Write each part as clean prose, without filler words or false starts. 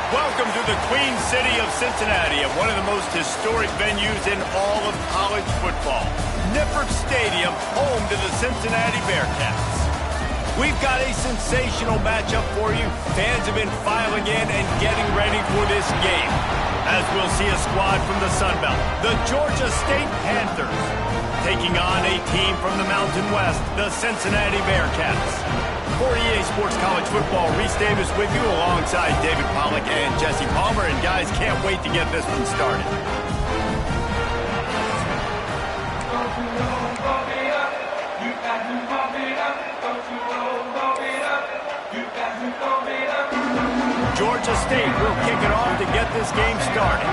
Welcome to the Queen City of Cincinnati at one of the most historic venues in all of college football. Nippert Stadium, home to the Cincinnati Bearcats. We've got a sensational matchup for you. Fans have been filing in and getting ready for this game, as we'll see a squad from the Sun Belt, the Georgia State Panthers, taking on a team from the Mountain West, the Cincinnati Bearcats. For EA Sports College Football, Reese Davis with you alongside David Pollack and Jesse Palmer. And guys, can't wait to get this one started. Georgia State will kick it off to get this game started.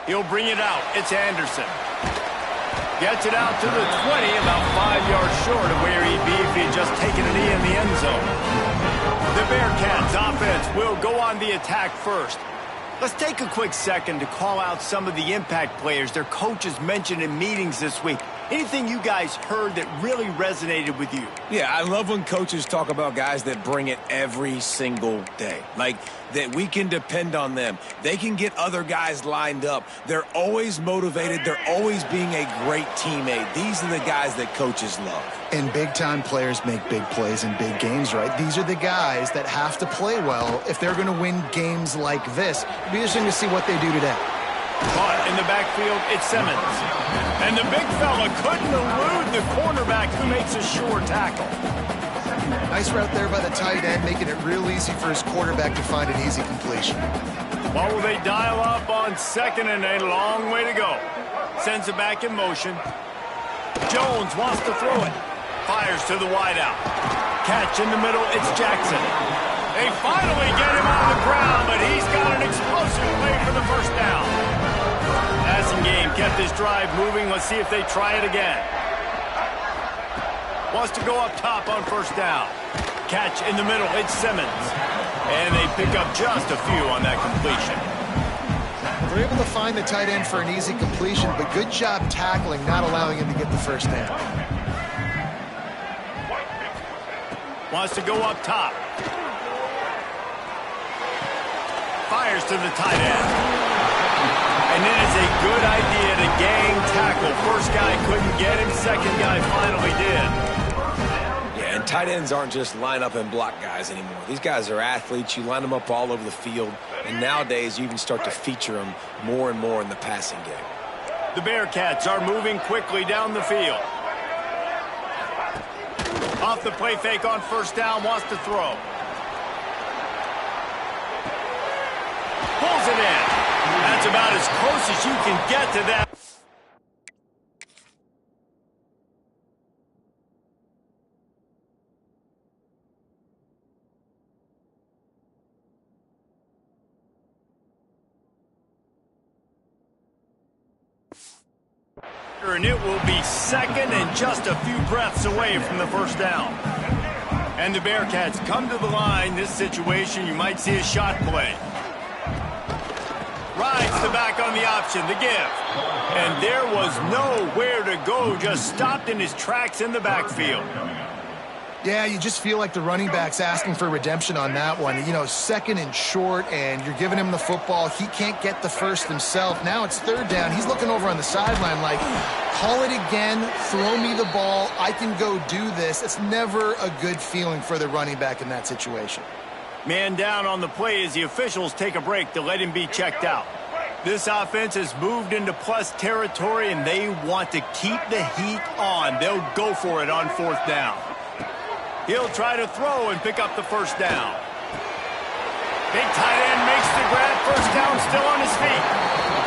He'll bring it out. It's Anderson. Gets it out to the 20, about 5 yards short of where he'd be if he'd just taken a knee in the end zone. The Bearcats offense will go on the attack first. Let's take a quick second to call out some of the impact players their coaches mentioned in meetings this week. Anything you guys heard that really resonated with you? Yeah, I love when coaches talk about guys that bring it every single day. Like, that we can depend on them. They can get other guys lined up. They're always motivated. They're always being a great teammate. These are the guys that coaches love. And big-time players make big plays in big games, right? These are the guys that have to play well if they're going to win games like this. It'll be interesting to see what they do today. Caught in the backfield, it's Simmons. And the big fella couldn't elude the cornerback who makes a sure tackle. Nice route there by the tight end, making it real easy for his quarterback to find an easy completion. What will they dial up on second and a long way to go? Sends it back in motion. Jones wants to throw it. Fires to the wideout. Catch in the middle, it's Jackson. They finally get him on the ground, but he's got an explosive play for the first down. Passing game kept this drive moving. Let's see if they try it again. Wants to go up top on first down. Catch in the middle, it's Simmons. And they pick up just a few on that completion. They're able to find the tight end for an easy completion, but good job tackling, not allowing him to get the first down. Wants to go up top. Fires to the tight end. And it is a good idea to gang tackle. First guy couldn't get him, second guy finally did. Yeah, and tight ends aren't just line up and block guys anymore. These guys are athletes. You line them up all over the field. And nowadays, you even start to feature them more and more in the passing game. The Bearcats are moving quickly down the field. Off the play fake on first down, wants to throw. Pulls it in. That's about as close as you can get to that. And it will be second and just a few breaths away from the first down. And the Bearcats come to the line. This situation, you might see a shot play. Rides the back on the option, the give. And there was nowhere to go, just stopped in his tracks in the backfield. Yeah, you just feel like the running back's asking for redemption on that one. You know, second and short, and you're giving him the football. He can't get the first himself. Now it's third down. He's looking over on the sideline like, call it again, throw me the ball, I can go do this. It's never a good feeling for the running back in that situation. Man down on the play as the officials take a break to let him be checked out. This offense has moved into plus territory, and they want to keep the heat on. They'll go for it on fourth down. He'll try to throw and pick up the first down. Big tight end makes the grab. First down, still on his feet.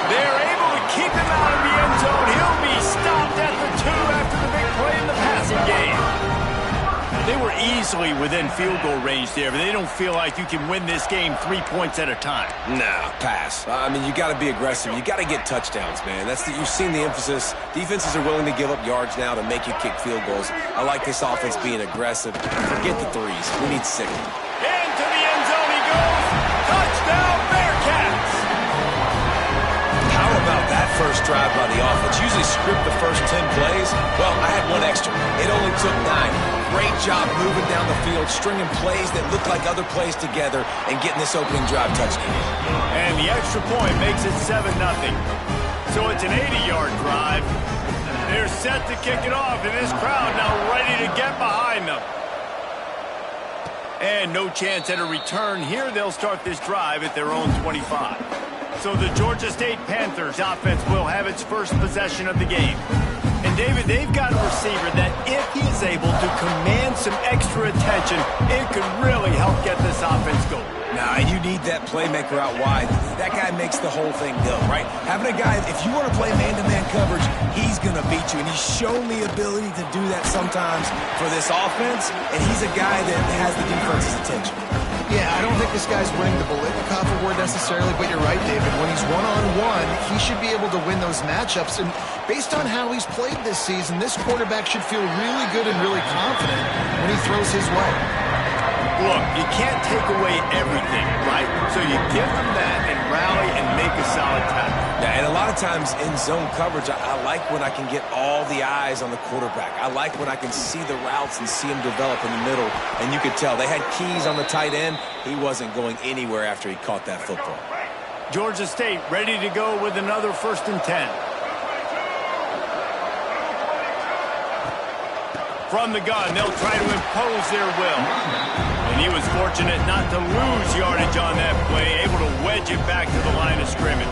They're able to keep him out of the end zone. He'll be stopped at the 2 after the big play in the passing game. They were easily within field goal range there, but they don't feel like you can win this game 3 points at a time. Nah, pass. I mean, you got to be aggressive. You got to get touchdowns, man. You've seen the emphasis. Defenses are willing to give up yards now to make you kick field goals. I like this offense being aggressive. Forget the threes. We need 6. Into the end zone he goes. Touchdown, Bearcats! How about that first drive by the offense. Usually script the first 10 plays. Well, I had one extra. It only took 9. Great job moving down the field, stringing plays that look like other plays together, and getting this opening drive touchdown. And the extra point makes it 7-0. So it's an 80-yard drive. They're set to kick it off, and this crowd now ready to get behind them. And no chance at a return here. They'll start this drive at their own 25. So the Georgia State Panthers offense will have its first possession of the game. And David, they've got a receiver that if he is able to command some extra attention, it could really help get this offense going. Now, you need that playmaker out wide. That guy makes the whole thing go, right? Having a guy, if you want to play man-to-man coverage, he's going to beat you. And he's shown the ability to do that sometimes for this offense. And he's a guy that has the defense's attention. Yeah, I don't think this guy's winning the Bolitnikoff award necessarily, but you're right, David. When he's one-on-one, he should be able to win those matchups. And based on how he's played this season, this quarterback should feel really good and really confident when he throws his way. Look, you can't take away everything, right? So you give them that and rally and make a solid tackle. Yeah, and a lot of times in zone coverage, I like when I can get all the eyes on the quarterback. I like when I can see the routes and see him develop in the middle. And you could tell they had keys on the tight end. He wasn't going anywhere after he caught that football. Georgia State ready to go with another 1st and 10. From the gun, they'll try to impose their will. And he was fortunate not to lose yardage on that play, able to wedge it back to the line of scrimmage.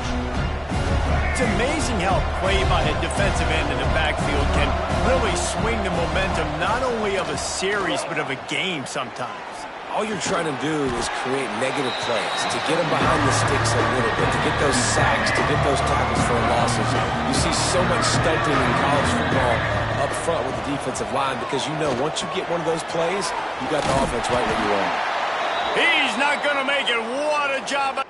It's amazing how play by a defensive end in the backfield can really swing the momentum not only of a series but of a game sometimes. All you're trying to do is create negative plays, to get them behind the sticks a little bit, to get those sacks, to get those tackles for losses. You see so much stunting in college football up front with the defensive line because you know once you get one of those plays, you got the offense right where you want it. He's not going to make it. What a job.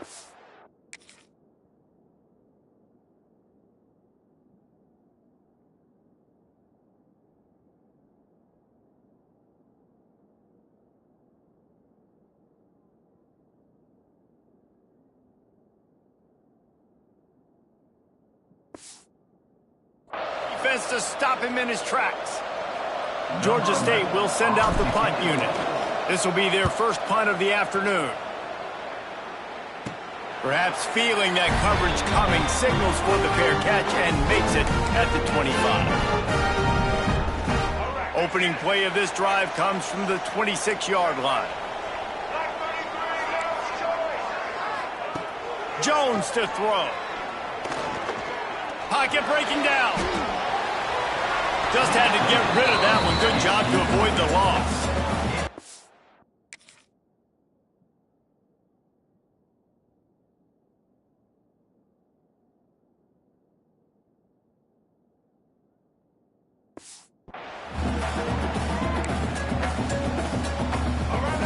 Defense to stop him in his tracks. Georgia State will send out the punt unit. This will be their first punt of the afternoon. Perhaps feeling that coverage coming, signals for the fair catch and makes it at the 25. Opening play of this drive comes from the 26-yard line. Jones to throw. Pocket breaking down. Just had to get rid of that one. Good job to avoid the loss.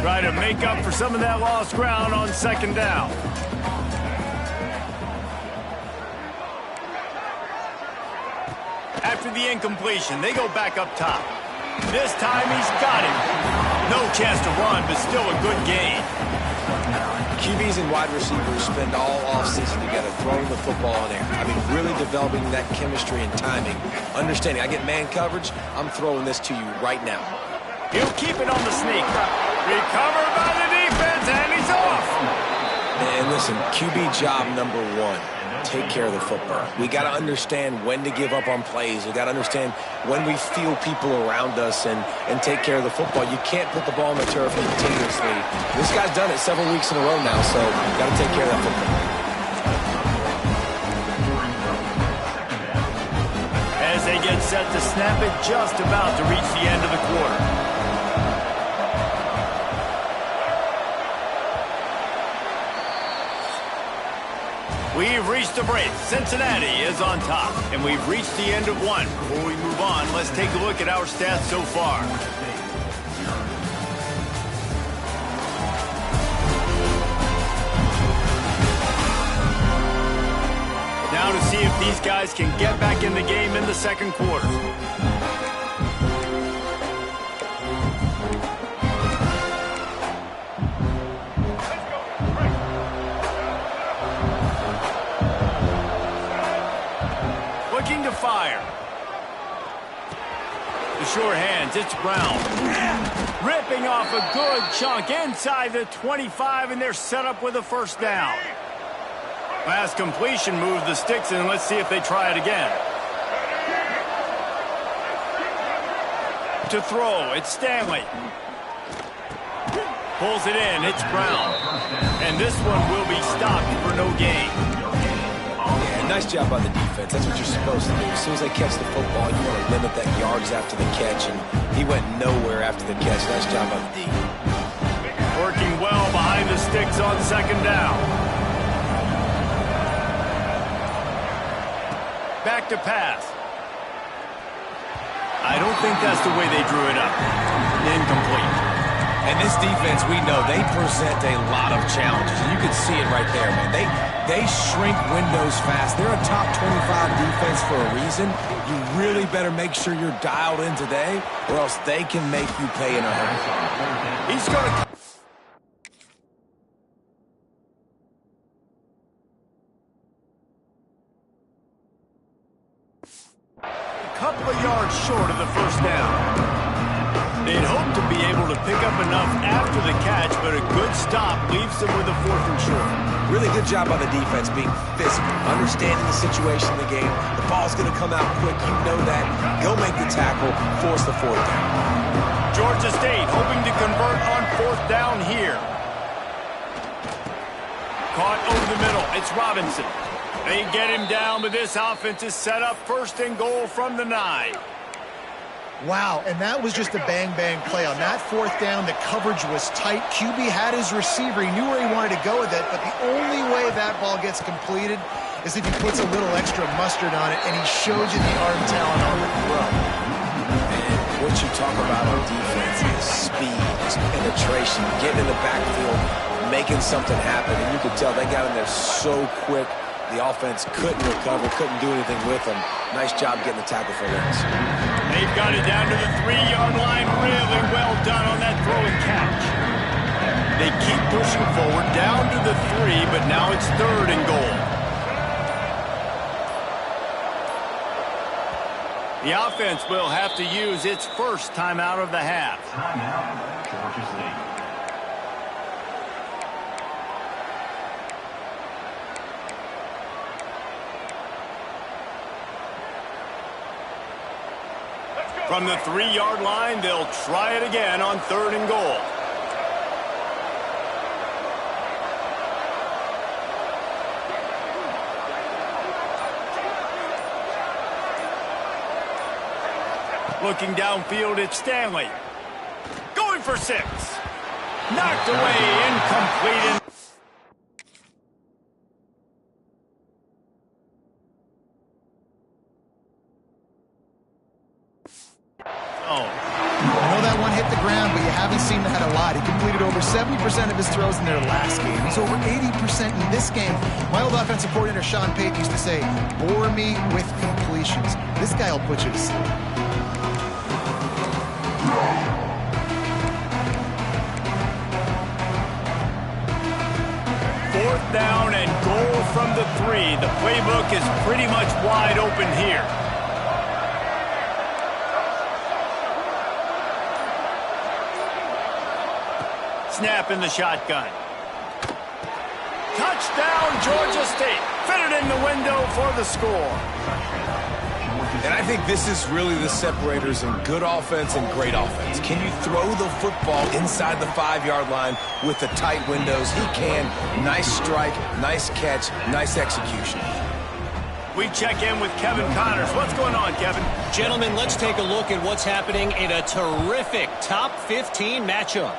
Try to make up for some of that lost ground on 2nd down. After the incompletion, they go back up top. This time he's got him. No chance to run, but still a good gain. QBs and wide receivers spend all offseason together throwing the football in air. I mean, really developing that chemistry and timing. Understanding, I get man coverage, I'm throwing this to you right now. He'll keep it on the sneak. Recovered by the defense, and he's off. And listen, QB job number 1. Take care of the football. We got to understand when to give up on plays. We got to understand when we feel people around us and take care of the football. You can't put the ball on the turf continuously. This guy's done it several weeks in a row now, so got to take care of that football. As they get set to snap it, just about to reach the end of the quarter. We've reached the break. Cincinnati is on top, and we've reached the end of one. Before we move on, let's take a look at our stats so far. Now to see if these guys can get back in the game in the 2nd quarter. looking to fire. The sure hands, it's Brown. Ripping off a good chunk inside the 25, and they're set up with a first down. Last completion moved the sticks, and let's see if they try it again. To throw, it's Stanley. Pulls it in, it's Brown. And this one will be stopped for no gain. Yeah, nice job by the defense. That's what you're supposed to do. As soon as they catch the football, you want to limit that yards after the catch, and he went nowhere after the catch. Nice job by the D. Working well behind the sticks on second down. Back to pass. I don't think that's the way they drew it up. Incomplete. And this defense, we know, they present a lot of challenges. And you can see it right there, man. They shrink windows fast. They're a top 25 defense for a reason. You really better make sure you're dialed in today, or else they can make you pay in a hurry. He's going to... couple of yards short of the first down. They'd hope to be able to pick up enough after the catch, but a good stop leaves them with a 4th and short. Really good job by the defense being physical, understanding the situation in the game. The ball's going to come out quick. You know that. Go make the tackle, force the 4th down. Georgia State hoping to convert on 4th down here. Caught over the middle. It's Robinson. They get him down, but this offense is set up 1st and goal from the 9. Wow, and that was just a bang-bang play. On that 4th down, the coverage was tight. QB had his receiver. He knew where he wanted to go with it, but the only way that ball gets completed is if he puts a little extra mustard on it, and he showed you the arm talent on the throw. And what you talk about on defense is speed, is penetration, getting in the backfield, making something happen, and you could tell they got in there so quick. The offense couldn't recover, couldn't do anything with them. Nice job getting the tackle for Lynch. They've got it down to the 3-yard line. Really well done on that throw and catch. They keep pushing forward down to the 3, but now it's 3rd and goal. The offense will have to use its first timeout of the half. Timeout, Georgia State. From the 3-yard line, they'll try it again on 3rd and goal. Looking downfield, it's Stanley. Going for 6. Knocked away, incomplete. I know that one hit the ground, but you haven't seen that a lot. He completed over 70% of his throws in their last game. He's over 80% in this game. My old offensive coordinator, Sean Payton, used to say, bore me with completions. This guy will put you to sleep. Fourth down and goal from the 3. The playbook is pretty much wide open here. Snap in the shotgun. Touchdown, Georgia State. Fitted in the window for the score. And I think this is really the separators in good offense and great offense. Can you throw the football inside the 5-yard line with the tight windows? He can. Nice strike, nice catch, nice execution. We check in with Kevin Connors. What's going on, Kevin? Gentlemen, let's take a look at what's happening in a terrific top 15 matchup.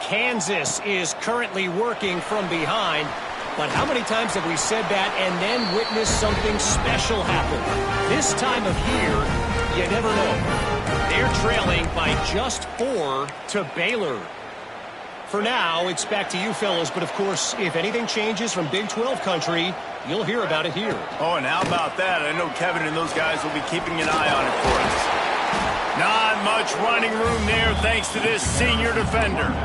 Kansas is currently working from behind, but how many times have we said that and then witnessed something special happen? This time of year, you never know. They're trailing by just 4 to Baylor. For now, it's back to you fellows, but of course, if anything changes from Big 12 country, you'll hear about it here. Oh, and how about that? I know Kevin and those guys will be keeping an eye on it for us. Not much running room there thanks to this senior defender.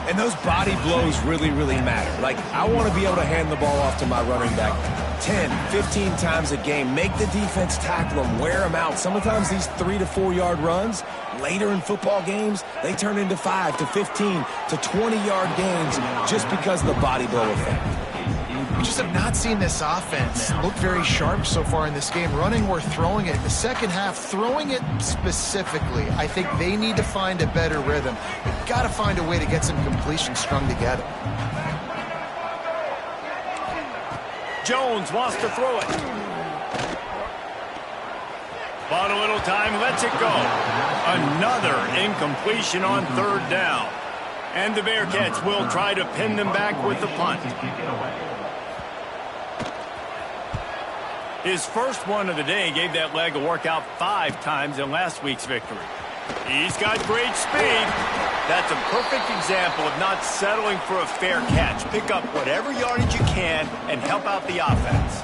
And those body blows really, really matter. Like, I want to be able to hand the ball off to my running back 10, 15 times a game. Make the defense tackle them, wear them out. Sometimes these 3 to 4 yard runs, later in football games, they turn into 5 to 15 to 20 yard gains just because of the body blow effect. We just have not seen this offense look very sharp so far in this game, running or throwing it. The second half, throwing it specifically, I think they need to find a better rhythm. They've got to find a way to get some completions strung together. Jones wants to throw it. Bought a little time, lets it go. Another incompletion on third down. And the Bearcats will try to pin them back with the punt. His first one of the day gave that leg a workout 5 times in last week's victory. He's got great speed. That's a perfect example of not settling for a fair catch. Pick up whatever yardage you can and help out the offense.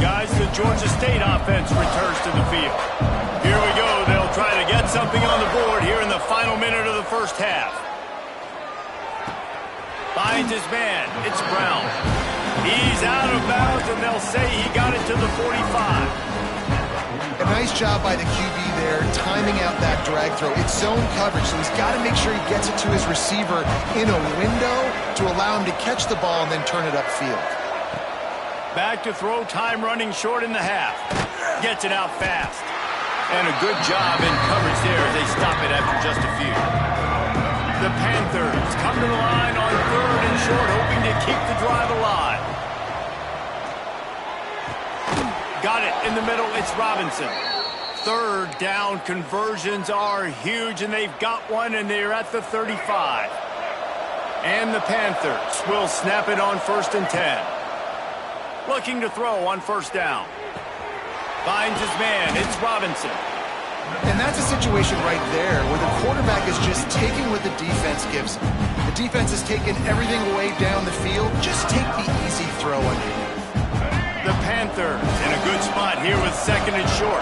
Guys, the Georgia State offense returns to the field. Here we go. They'll try to get something on the board here in the final minute of the first half. Finds his man. It's Brown. He's out of bounds, and they'll say he got it to the 45. A nice job by the QB there, timing out that drag throw. It's zone coverage, so he's got to make sure he gets it to his receiver in a window to allow him to catch the ball and then turn it upfield. Back to throw, time running short in the half. Gets it out fast. And a good job in coverage there as they stop it after just a few. The Panthers come to the line on third and short, hoping to keep the drive alive. Got it in the middle. It's Robinson. Third down conversions are huge, and they've got one, and they're at the 35. And the Panthers will snap it on 1st and 10. Looking to throw on 1st down. Finds his man. It's Robinson. And that's a situation right there where the quarterback is just taking what the defense gives him. The defense has taken everything away down the field. Just take the easy throw underneath. The Panthers in a good spot here with 2nd and short.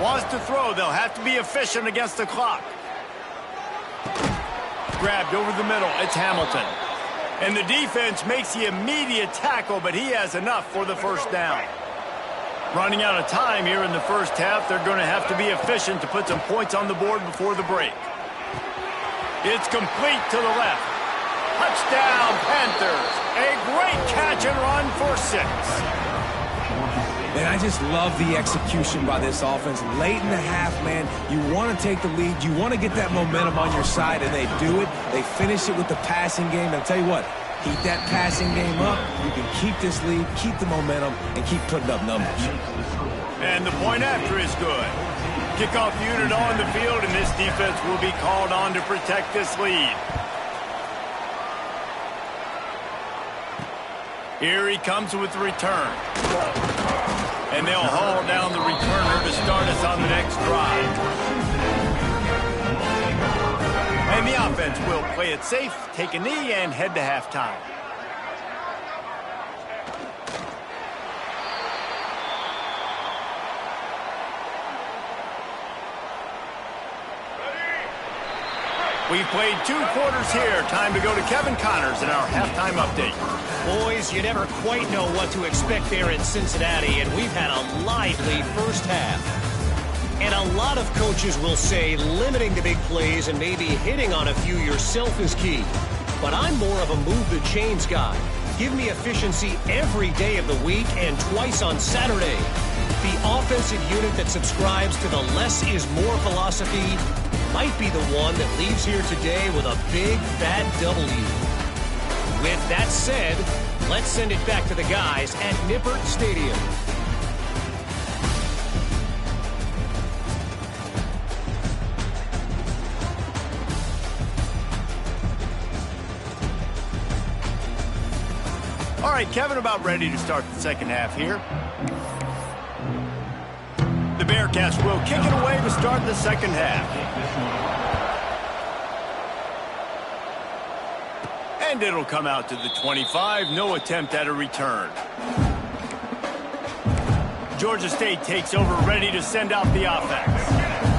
Wants to throw. They'll have to be efficient against the clock. Grabbed over the middle. It's Hamilton. And the defense makes the immediate tackle, but he has enough for the 1st down. Running out of time here in the first half. They're going to have to be efficient to put some points on the board before the break. It's complete to the left. Touchdown, Panthers. A great catch and run for 6. Man, I just love the execution by this offense. Late in the half, man, you want to take the lead. You want to get that momentum on your side, and they do it. They finish it with the passing game. And I'll tell you what, keep that passing game up. You can keep this lead, keep the momentum, and keep putting up numbers. And the point after is good. Kickoff unit on the field, and this defense will be called on to protect this lead. Here he comes with the return. And they'll haul down the returner to start us on the next drive. And the offense will play it safe, take a knee, and head to halftime. We've played 2 quarters here. Time to go to Kevin Connors in our halftime update. Boys, you never quite know what to expect there in Cincinnati, and we've had a lively first half. And a lot of coaches will say limiting the big plays and maybe hitting on a few yourself is key. But I'm more of a move the chains guy. Give me efficiency every day of the week and twice on Saturday. The offensive unit that subscribes to the less is more philosophy might be the one that leaves here today with a big, fat W. With that said, let's send it back to the guys at Nippert Stadium. All right, Kevin, about ready to start the second half here. The Bearcats will kick it away to start the second half. And it'll come out to the 25. No attempt at a return. Georgia State takes over, ready to send out the offense.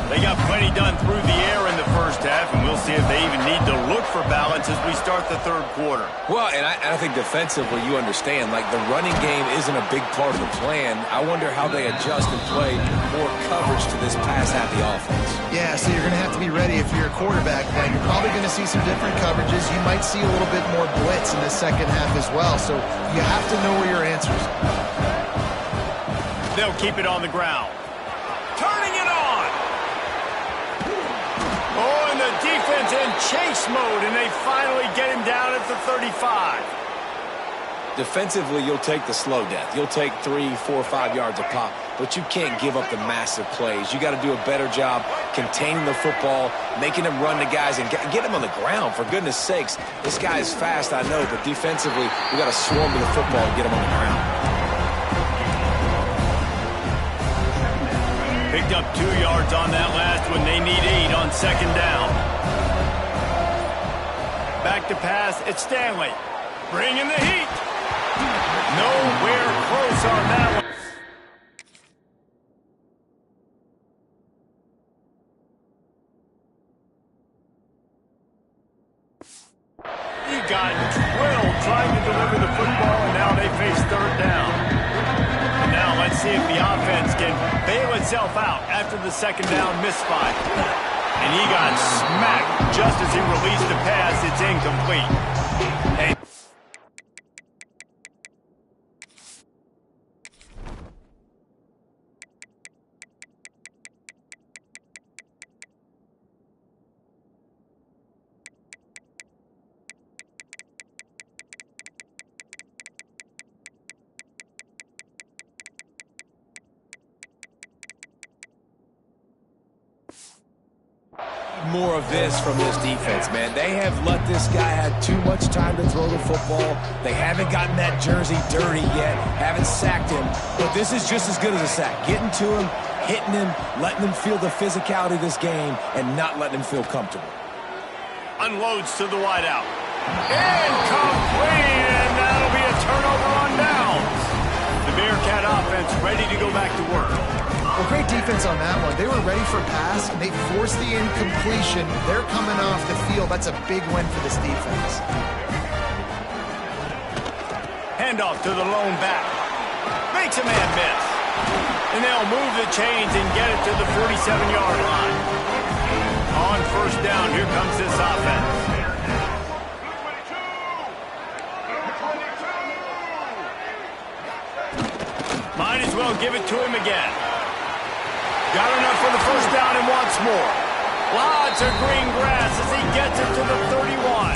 They got plenty done through the air in the first half, and we'll see if they even need to look for balance as we start the third quarter. Well, and I think defensively, you understand, like the running game isn't a big part of the plan. I wonder how they adjust and play more coverage to this pass-happy offense. Yeah, so you're going to have to be ready if you're a quarterback, Glenn. You're probably going to see some different coverages. You might see a little bit more blitz in the second half as well, so you have to know where your answers are. They'll keep it on the ground. Turning it on! Oh, and the defense in chase mode, and they finally get him down at the 35. Defensively, you'll take the slow death. You'll take 3, 4, 5 yards a pop, but you can't give up the massive plays. You got to do a better job containing the football, making them run the guys, and get them on the ground. For goodness sakes, this guy is fast, I know, but defensively, we got to swarm to the football and get him on the ground. Picked up 2 yards on that last one. They need 8 on second down. Back to pass. It's Stanley. Bringing the heat. Nowhere close on that one. He got drilled trying to deliver the football, and now they face third down. Now let's see if the offense can bail itself out after the second down misfire. And he got smacked just as he released the pass. It's incomplete. And more of this from this defense, man. They have let this guy have too much time to throw the football. They haven't gotten that jersey dirty yet, haven't sacked him, but this is just as good as a sack. Getting to him, hitting him, letting him feel the physicality of this game, and not letting him feel comfortable. unloads to the wideout. Incomplete, and that'll be a turnover on downs. The Bearcat offense ready to go back to work. Well, great defense on that one. They were ready for pass, and they forced the incompletion. They're coming off the field. That's a big win for this defense. Handoff to the lone back. Makes a man miss. And they'll move the chains and get it to the 47-yard line. On first down, here comes this offense. Might as well give it to him again. Got enough for the first down and wants more. Lots of green grass as he gets it to the 31.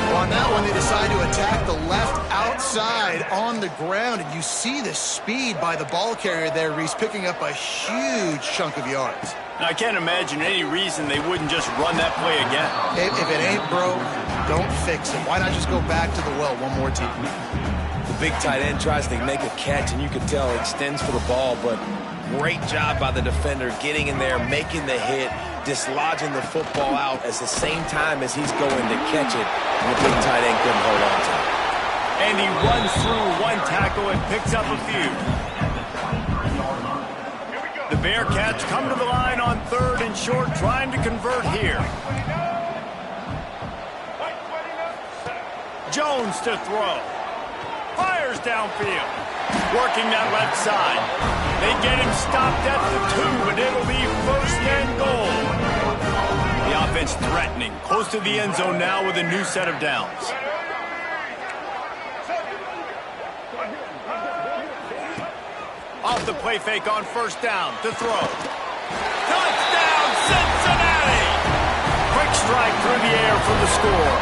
Well, on that one, they decide to attack the left outside on the ground, and you see the speed by the ball carrier there, Reese, picking up a huge chunk of yards. Now, I can't imagine any reason they wouldn't just run that play again. If it ain't broke, don't fix it. Why not just go back to the well one more time? The big tight end tries to make a catch, and you can tell he extends for the ball, but great job by the defender getting in there, making the hit, dislodging the football out at the same time as he's going to catch it, and the big tight end couldn't hold on to it. And he runs through one tackle and picks up a few. The Bearcats come to the line on third and short, trying to convert here. Jones to throw. Fires downfield. Working that left side. They get him stopped at the 2, but it'll be first and goal. The offense threatening. Close to the end zone now with a new set of downs. Off the play fake on first down to throw. Touchdown, Cincinnati! Quick strike through the air for the score.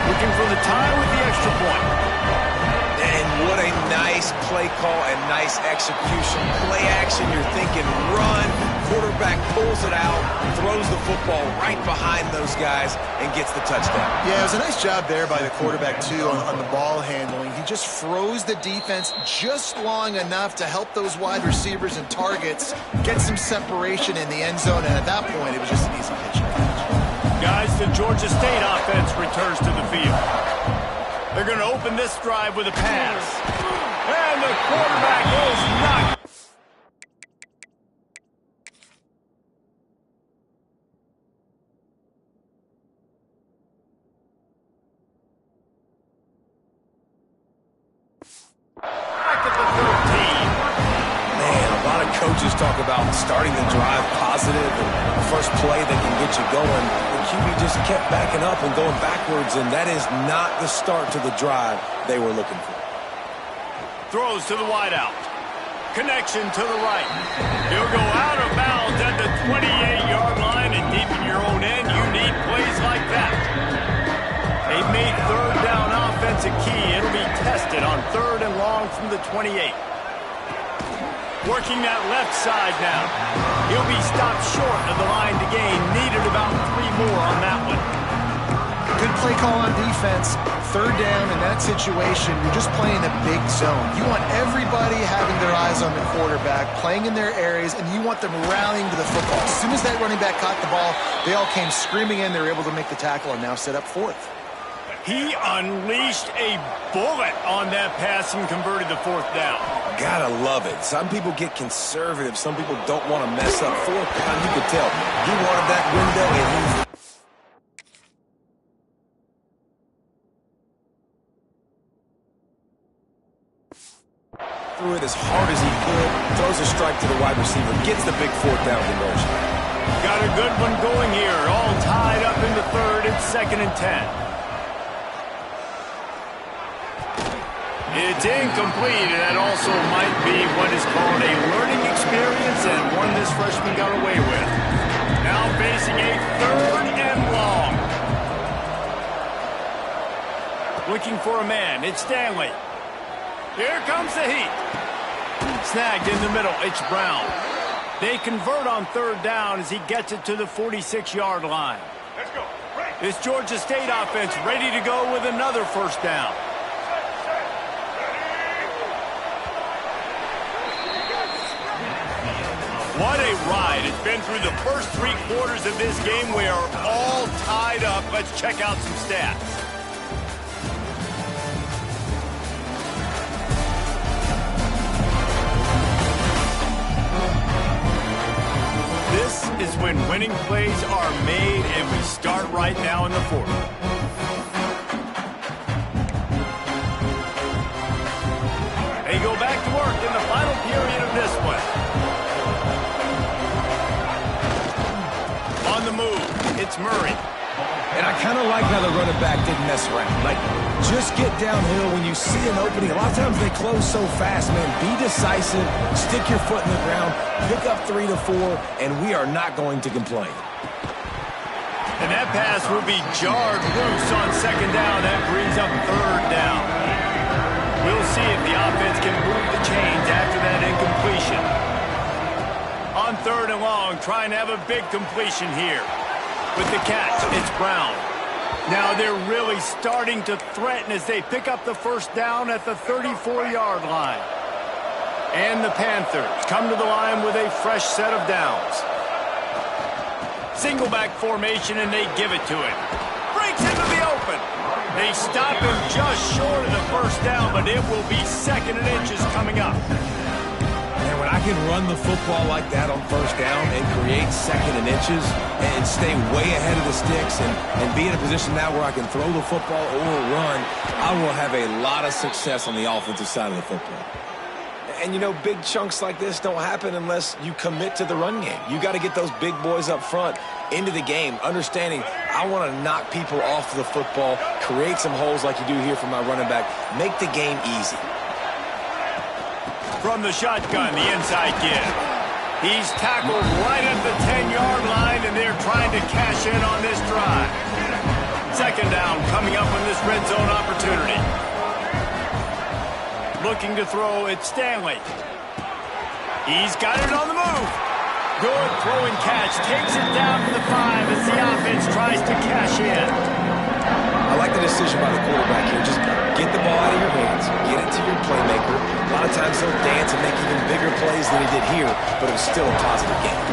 Looking for the tie with the extra point. And what a nice play call and nice execution. Play action, you're thinking run. Quarterback pulls it out, throws the football right behind those guys, and gets the touchdown. Yeah, it was a nice job there by the quarterback, too, on the ball handling. He just froze the defense just long enough to help those wide receivers and targets get some separation in the end zone, and at that point, it was just an easy pitch. Guys, the Georgia State offense returns to the field. They're going to open this drive with a pass. And the quarterback is knocked. coaches talk about starting the drive positive and the first play that can get you going. The QB just kept backing up and going backwards, and that is not the start to the drive they were looking for. Throws to the wideout. Connection to the right. He'll go out of bounds at the 28-yard line, and deep in your own end, you need plays like that. They've made third down offense a key. It'll be tested on 3rd and long from the 28. Working that left side now. He'll be stopped short of the line to gain. Needed about 3 more on that one. Good play call on defense. 3rd down in that situation, you're just playing a big zone. You want everybody having their eyes on the quarterback, playing in their areas, and you want them rallying to the football. As soon as that running back caught the ball, they all came screaming in. They were able to make the tackle and now set up 4th. He unleashed a bullet on that pass and converted the 4th down. Gotta love it. Some people get conservative. Some people don't want to mess up 4th down. You could tell. He wanted that window, and he threw it as hard as he could. Throws a strike to the wide receiver. Gets the big 4th down conversion. Got a good one going here. All tied up in the 3rd. It's 2nd and 10. It's incomplete, and that also might be what is called a learning experience, and one this freshman got away with. Now facing a 3rd and long. Looking for a man. It's Stanley. Here comes the heat. Snagged in the middle. It's Brown. They convert on 3rd down as he gets it to the 46-yard line. Let's go. This Georgia State offense ready to go with another 1st down. What a ride. It's been through the first 3 quarters of this game. We are all tied up. Let's check out some stats. This is when winning plays are made, and we start right now in the 4th. They go back to work in the final period of this one. On the move, it's Murray. And I kind of like how the running back didn't mess around. Like, just get downhill when you see an opening. A lot of times they close so fast, man. Be decisive, stick your foot in the ground, pick up 3 to 4, and we are not going to complain. And that pass will be jarred loose on 2nd down. That brings up 3rd down. We'll see if the offense can move the chains after that incompletion. On 3rd and long, trying to have a big completion here. With the catch, it's Brown. Now they're really starting to threaten as they pick up the 1st down at the 34-yard line. And the Panthers come to the line with a fresh set of downs. Single back formation, and they give it to him. Breaks into the open. They stop him just short of the 1st down, but it will be 2nd and inches coming up. And when I can run the football like that on 1st down and create 2nd and inches and stay way ahead of the sticks and be in a position now where I can throw the football or run, I will have a lot of success on the offensive side of the football. And, you know, big chunks like this don't happen unless you commit to the run game. You got to get those big boys up front into the game, understanding I want to knock people off the football, create some holes like you do here for my running back, make the game easy. From the shotgun, the inside give. He's tackled right at the 10-yard line, and they're trying to cash in on this drive. 2nd down coming up on this red zone opportunity. Looking to throw, it's Stanley. He's got it on the move. Good throw and catch. Takes it down to the 5 as the offense tries to cash in. I like the decision by the quarterback here. Just get the ball out of your hands. Get it to your playmaker. A lot of times he'll dance and make even bigger plays than he did here, but it was still a positive game.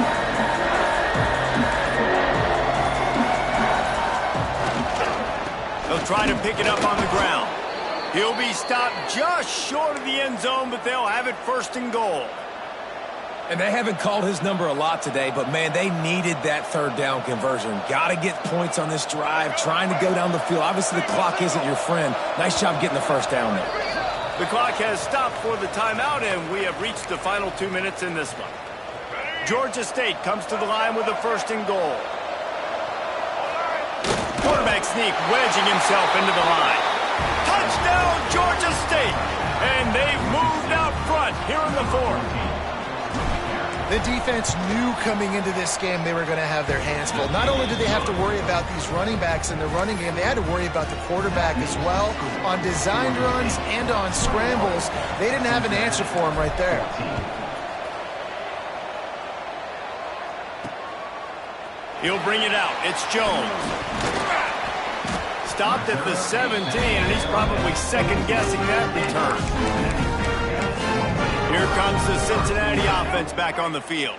They'll try to pick it up on the ground. He'll be stopped just short of the end zone, but they'll have it 1st and goal. And they haven't called his number a lot today, but, man, they needed that 3rd down conversion. Got to get points on this drive, trying to go down the field. Obviously, the clock isn't your friend. Nice job getting the 1st down there. The clock has stopped for the timeout, and we have reached the final 2 minutes in this one. Georgia State comes to the line with a 1st and goal. Quarterback sneak, wedging himself into the line. Touchdown, Georgia State! And they've moved out front here in the 4th. The defense knew coming into this game they were going to have their hands full. Not only did they have to worry about these running backs in the running game, they had to worry about the quarterback as well. On designed runs and on scrambles, they didn't have an answer for him right there. He'll bring it out. It's Jones. Stopped at the 17, and he's probably second-guessing that return. Here comes the Cincinnati offense back on the field.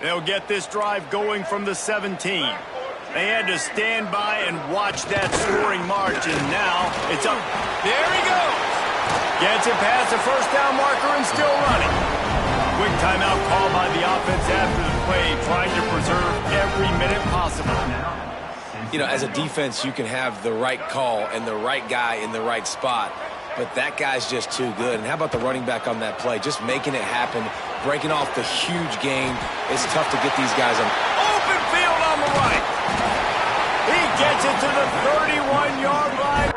They'll get this drive going from the 17. They had to stand by and watch that scoring march, and now it's up. There he goes. Gets it past the 1st down marker and still running. Quick timeout call by the offense after the play, trying to preserve every minute possible. You know, as a defense, you can have the right call and the right guy in the right spot, but that guy's just too good. And how about the running back on that play? Just making it happen, breaking off the huge gain. It's tough to get these guys on. Open field on the right. He gets it to the 31-yard line.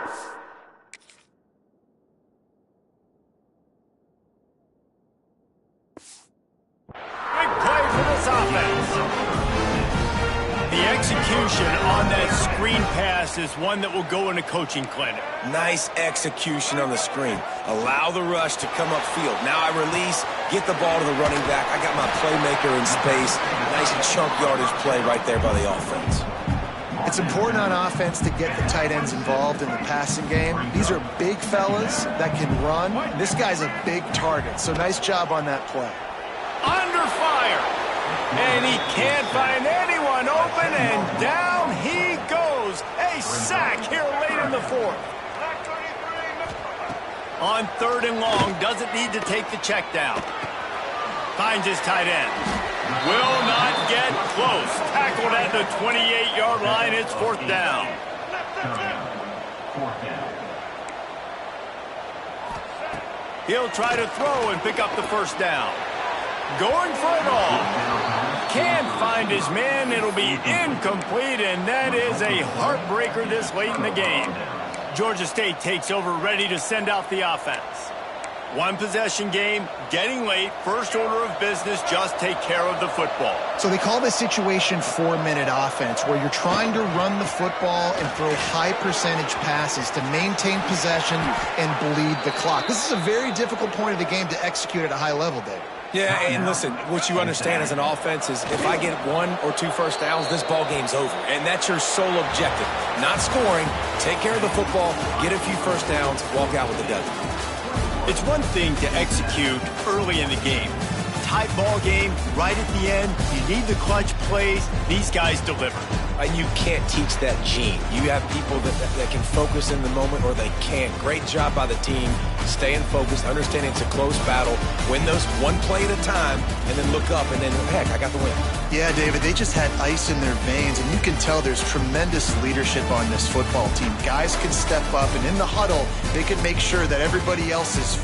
Big play for this offense. The execution on that screen pass is one that will go in a coaching clinic. Nice execution on the screen. Allow the rush to come upfield. Now I release, get the ball to the running back. I got my playmaker in space. Nice chunk yardage play right there by the offense. It's important on offense to get the tight ends involved in the passing game. These are big fellas that can run. This guy's a big target, so nice job on that play. Under fire. And he can't find anyone open, and down he goes. A sack here late in the 4th. On 3rd and long, doesn't need to take the check down. Finds his tight end. Will not get close. Tackled at the 28-yard line. It's 4th down. He'll try to throw and pick up the 1st down. Going for it all. Can't find his man. It'll be incomplete, and that is a heartbreaker this late in the game. Georgia State takes over, ready to send out the offense. One possession game, getting late, first order of business, just take care of the football. So they call this situation 4-minute offense, where you're trying to run the football and throw high percentage passes to maintain possession and bleed the clock. This is a very difficult point of the game to execute at a high level, Dave. Yeah, and listen, what you understand as an offense is if I get 1 or 2 first downs, this ball game's over. And that's your sole objective. Not scoring, take care of the football, get a few first downs, walk out with a W. It's one thing to execute early in the game. Tight ball game, right at the end, you need the clutch plays. These guys deliver. And you can't teach that gene. You have people that can focus in the moment or they can't. Great job by the team, staying focused, understanding it's a close battle, win those one play at a time, and then look up and then, heck, I got the win. Yeah, David, they just had ice in their veins, and you can tell there's tremendous leadership on this football team. Guys can step up, and in the huddle, they can make sure that everybody else is